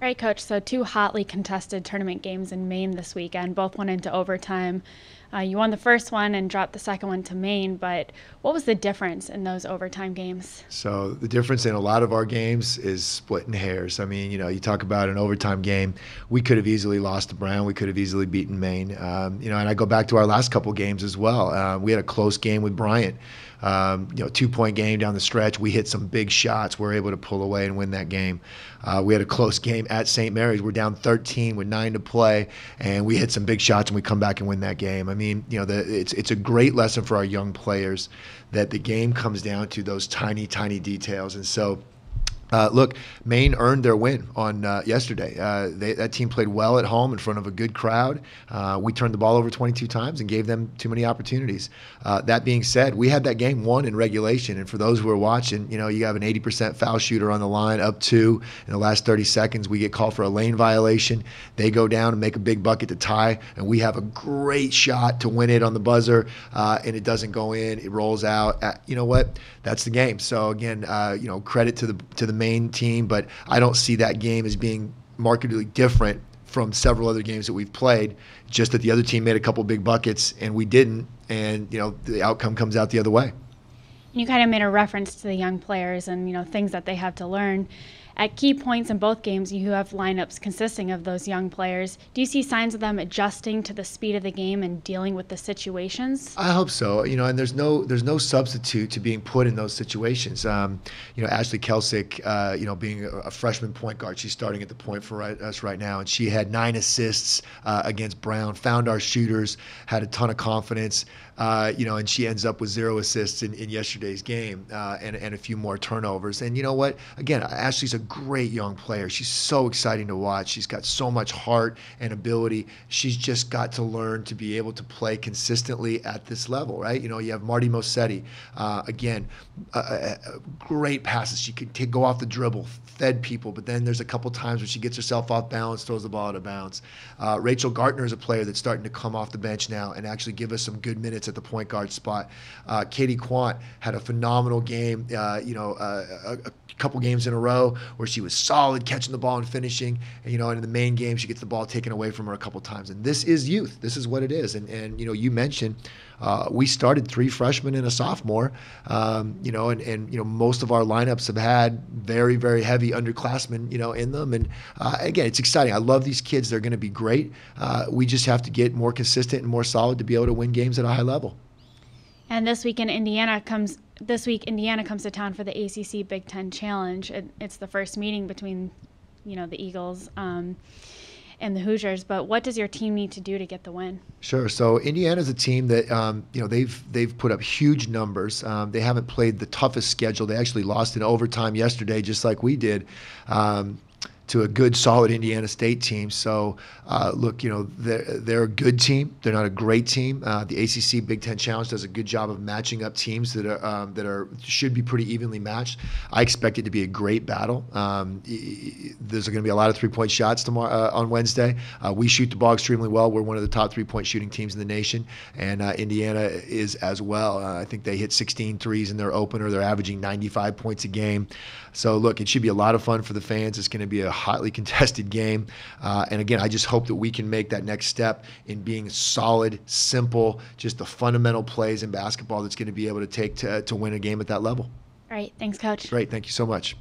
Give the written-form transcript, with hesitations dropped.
All right, Coach. So two hotly contested tournament games in Maine this weekend. Both went into overtime. You won the first one and dropped the second one to Maine, but what was the difference in those overtime games? So the difference in a lot of our games is splitting hairs. I mean, you talk about an overtime game. We could have easily lost to Brown. We could have easily beaten Maine. And I go back to our last couple games as well. We had a close game with Bryant. 2-point game down the stretch. We hit some big shots. We were able to pull away and win that game. We had a close game at St. Mary's. We're down 13 with 9 to play, and we hit some big shots, and we come back and win that game. I mean, it's a great lesson for our young players that the game comes down to those tiny, tiny details. And so, look, Maine earned their win on yesterday. That team played well at home in front of a good crowd. We turned the ball over 22 times and gave them too many opportunities. That being said, we had that game won in regulation. And for those who are watching, you have an 80% foul shooter on the line, up 2 in the last 30 seconds. We get called for a lane violation. They go down and make a big bucket to tie, and we have a great shot to win it on the buzzer, and it doesn't go in. It rolls out. You know what? That's the game. So again, credit to the Maine team, but I don't see that game as being markedly different from several other games that we've played. Just that the other team made a couple big buckets and we didn't, and the outcome comes out the other way. You kind of made a reference to the young players and things that they have to learn. At key points in both games, you have lineups consisting of those young players. Do you see signs of them adjusting to the speed of the game and dealing with the situations? I hope so. And there's no substitute to being put in those situations. Ashley Kelsick, being a freshman point guard, she's starting at the point for us right now, and she had 9 assists against Brown. Found our shooters, had a ton of confidence. And she ends up with 0 assists in yesterday's game, and a few more turnovers. And you know what? Again, Ashley's a great young player. She's so exciting to watch. She's got so much heart and ability. She's just got to learn to be able to play consistently at this level, right? You have Marty Mosetti, again, great passes. She could go off the dribble, fed people, but then there's a couple times where she gets herself off balance, throws the ball out of bounds. Rachel Gartner is a player that's starting to come off the bench now and actually give us some good minutes at the point guard spot. Katie Quant had a phenomenal game, a couple games in a row where she was solid catching the ball and finishing. And in the main game, she gets the ball taken away from her a couple times. And this is youth. This is what it is. And you mentioned we started 3 freshmen and a sophomore, and most of our lineups have had very, very heavy underclassmen, in them. And again, it's exciting. I love these kids. They're going to be great. We just have to get more consistent and more solid to be able to win games at a high level. And this week Indiana comes to town for the ACC Big Ten Challenge. It's the first meeting between, the Eagles and the Hoosiers. But what does your team need to do to get the win? Sure. So Indiana's a team that they've put up huge numbers. They haven't played the toughest schedule. They actually lost in overtime yesterday, just like we did. To a good, solid Indiana State team. So, look, they're a good team. They're not a great team. The ACC Big Ten Challenge does a good job of matching up teams that should be pretty evenly matched. I expect it to be a great battle. There's going to be a lot of 3-point shots tomorrow on Wednesday. We shoot the ball extremely well. We're one of the top 3-point shooting teams in the nation, and Indiana is as well. I think they hit 16 threes in their opener. They're averaging 95 points a game. So, look, it should be a lot of fun for the fans. It's going to be a hotly contested game. And again, I just hope that we can make that next step in being solid, simple, just the fundamental plays in basketball that's going to be able to take to win a game at that level. All right. Thanks, Coach. Great. Thank you so much.